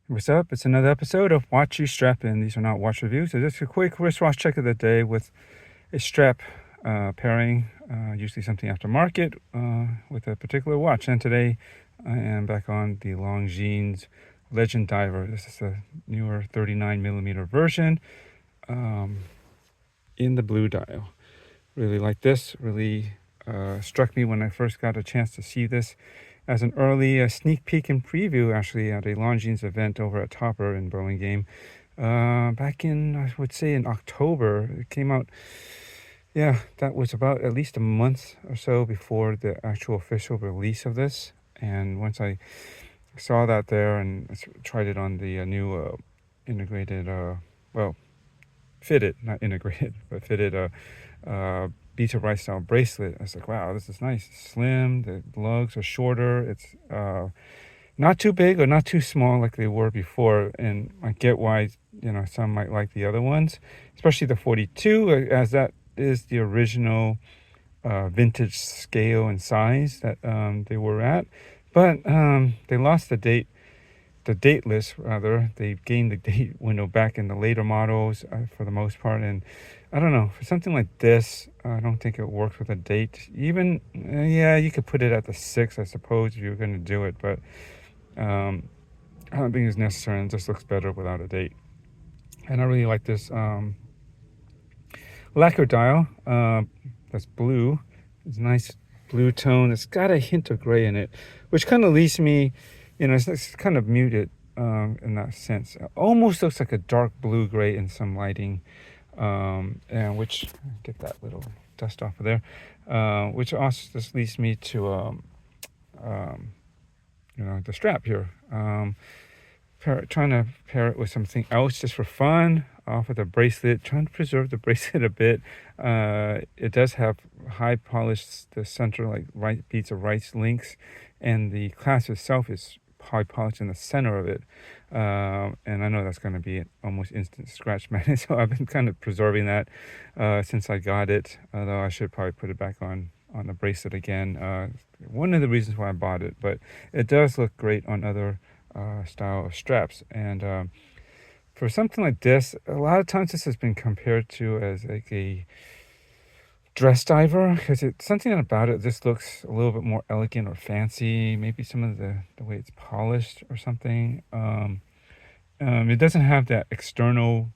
What's up? It's another episode of Watch You Strappin. These are not watch reviews. So just a quick wristwatch check of the day with a strap pairing, usually something aftermarket with a particular watch. And today I am back on the Longines Legend Diver. This is a newer 39mm version in the blue dial. Really like this. Really struck me when I first got a chance to see this as an early sneak peek and preview, actually, at a Longines event over at Topper in Burlingame back in, I would say, in October. It came out, yeah, that was about at least a month or so before the actual official release of this. And once I saw that there and tried it on the new integrated, well, fitted, not integrated, but fitted bezel right style bracelet. I was like, wow, this is nice. It's slim, the lugs are shorter, it's not too big or not too small like they were before, and I get why, some might like the other ones, especially the 42, as that is the original vintage scale and size that they were at. But they lost the date list, rather. They gained the date window back in the later models for the most part. And I don't know, for something like this, I don't think it works with a date. Even, yeah, you could put it at the 6, I suppose, if you were going to do it. But I don't think it's necessary, and it just looks better without a date. And I really like this lacquer dial that's blue. It's a nice blue tone. It's got a hint of gray in it, which kind of leaves me, it's kind of muted in that sense. It almost looks like a dark blue gray in some lighting, and which, get that little dust off of there, which also just leads me to the strap here. Trying to pair it with something else just for fun, off with a bracelet, trying to preserve the bracelet a bit. It does have high polished, the center, like beads of rice links, and the clasp itself is high polished in the center of it. And I know that's going to be an almost instant scratch magnet, so I've been kind of preserving that since I got it, although I should probably put it back on the bracelet again. One of the reasons why I bought it, but it does look great on other style of straps. And for something like this, a lot of times this has been compared to as like a dress diver, because it's something about it just looks a little bit more elegant or fancy. Maybe some of the way it's polished or something. It doesn't have that external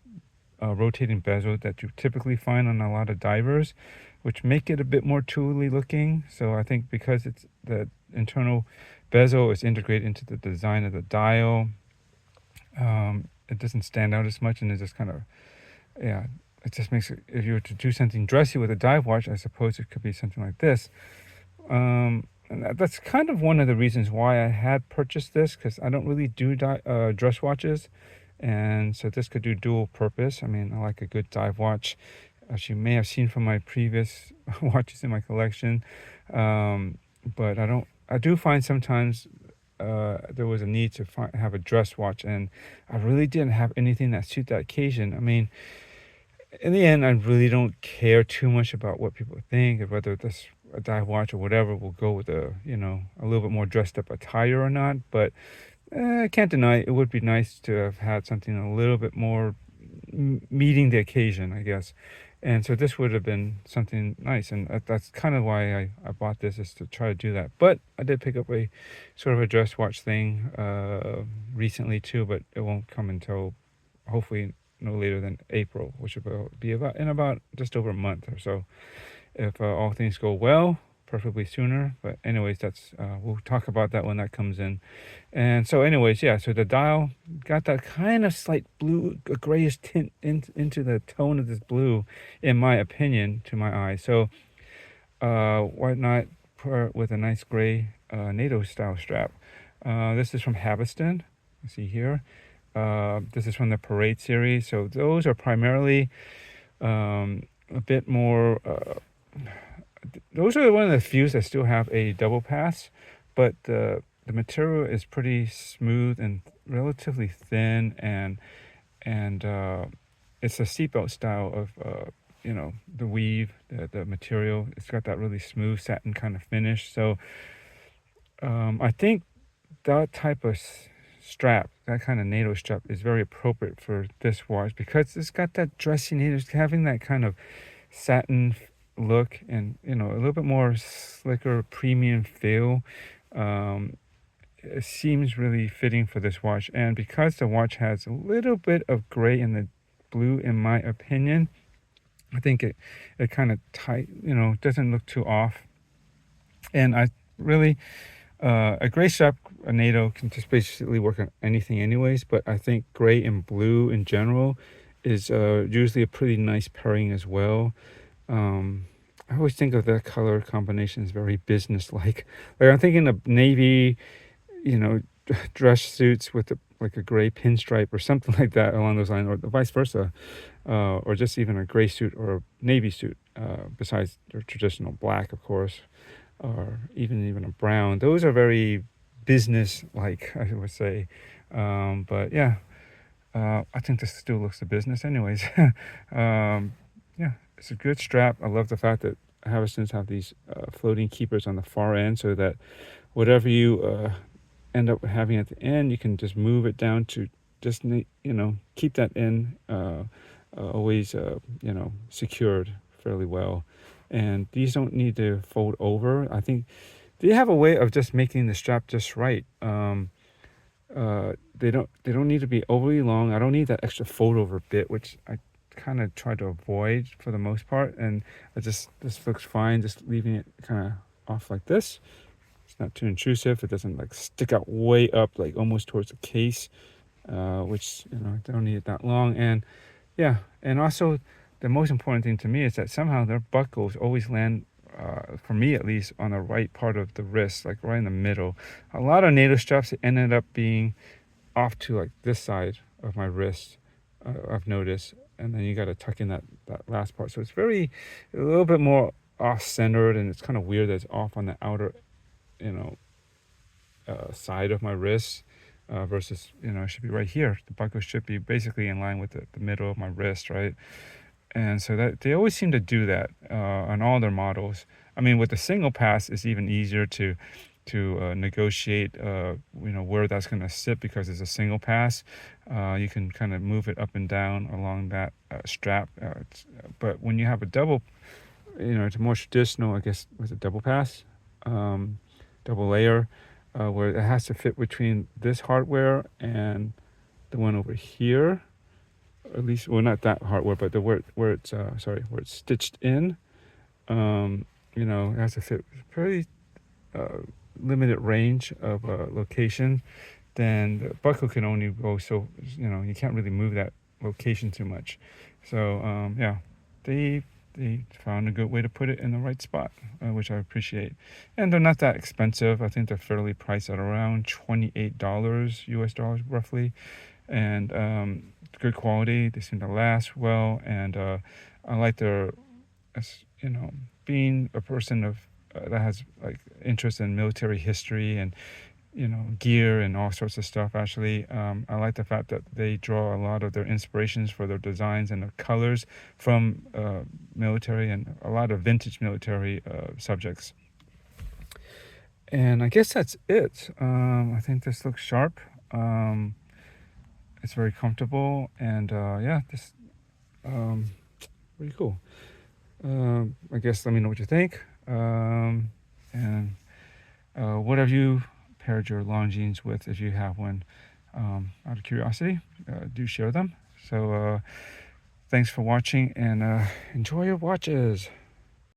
rotating bezel that you typically find on a lot of divers, which make it a bit more tooly looking. So I think because it's the internal bezel is integrated into the design of the dial, it doesn't stand out as much, and it just kind of, yeah, it just makes it, if you were to do something dressy with a dive watch, I suppose it could be something like this. And that's kind of one of the reasons why I had purchased this, because I don't really do dress watches, and so this could do dual purpose. I mean, I like a good dive watch, as you may have seen from my previous watches in my collection, but I do find sometimes there was a need to have a dress watch, and I really didn't have anything that suited that occasion. I mean, in the end, I really don't care too much about what people think, or whether this a dive watch or whatever will go with a little bit more dressed up attire or not. But I can't deny it would be nice to have had something a little bit more meeting the occasion, I guess. And so this would have been something nice, and that's kind of why I bought this, is to try to do that. But I did pick up a sort of a dress watch thing recently too, but it won't come until hopefully no later than April, which will be about just over a month or so, if all things go well, preferably sooner. But anyways, that's we'll talk about that when that comes in. And so anyways, yeah, so the dial got that kind of slight blue, grayish tint into the tone of this blue, in my opinion, to my eye. So why not pair it with a nice gray NATO-style strap? This is from Haveston, you see here. This is from the Parade series, so those are primarily a bit more those are one of the few that still have a double pass, but the material is pretty smooth and relatively thin, and it's a seatbelt style of the weave, the material. It's got that really smooth satin kind of finish. So I think that type of strap, that kind of NATO strap, is very appropriate for this watch because it's got that dressy NATO, having that kind of satin look and a little bit more slicker premium feel. It seems really fitting for this watch, and because the watch has a little bit of gray in the blue, in my opinion, I think it kind of tight, doesn't look too off. And I really a gray strap, a NATO, can just basically work on anything anyways, but I think gray and blue in general is usually a pretty nice pairing as well. I always think of that color combination as very business-like. Like I'm thinking of navy, dress suits with like a gray pinstripe or something like that along those lines, or vice versa, or just even a gray suit or a navy suit, besides their traditional black, of course, or even a brown. Those are very business-like, I would say. But yeah, I think this still looks a business anyways. Yeah, it's a good strap. I love the fact that Havestons have these floating keepers on the far end, so that whatever you end up having at the end, you can just move it down to just keep that in always secured fairly well. And these don't need to fold over. I think they have a way of just making the strap just right. They don't need to be overly long. I don't need that extra fold over bit, which I kind of try to avoid for the most part. And this looks fine, just leaving it kind of off like this. It's not too intrusive. It doesn't like stick out way up, like almost towards the case, which I don't need it that long. And yeah, and also the most important thing to me is that somehow their buckles always land, for me at least, on the right part of the wrist, like right in the middle. A lot of NATO straps ended up being off to like this side of my wrist, I've noticed, and then you got to tuck in that last part. So it's a little bit more off-centered, and it's kind of weird that it's off on the outer, side of my wrist, versus, it should be right here. The buckle should be basically in line with the middle of my wrist, right? And so that they always seem to do that on all their models. I mean, with the single pass, it's even easier to negotiate, where that's going to sit, because it's a single pass. You can kind of move it up and down along that strap. But when you have a double, it's more traditional, I guess, with a double pass, double layer, where it has to fit between this hardware and the one over here. At least, well, not that hardware, but where it's stitched in. It has to fit pretty limited range of location. Then the buckle can only go so, you can't really move that location too much. So yeah, they found a good way to put it in the right spot, which I appreciate. And they're not that expensive. I think they're fairly priced at around $28 US dollars roughly. And good quality. They seem to last well, and I like their, being a person of that has like interest in military history and gear and all sorts of stuff. Actually, I like the fact that they draw a lot of their inspirations for their designs and their colors from military and a lot of vintage military subjects. And I guess that's it. I think this looks sharp. It's very comfortable, and yeah, this pretty cool. I guess let me know what you think. And what have you paired your Longines with, if you have one? Out of curiosity, do share them. So thanks for watching, and enjoy your watches.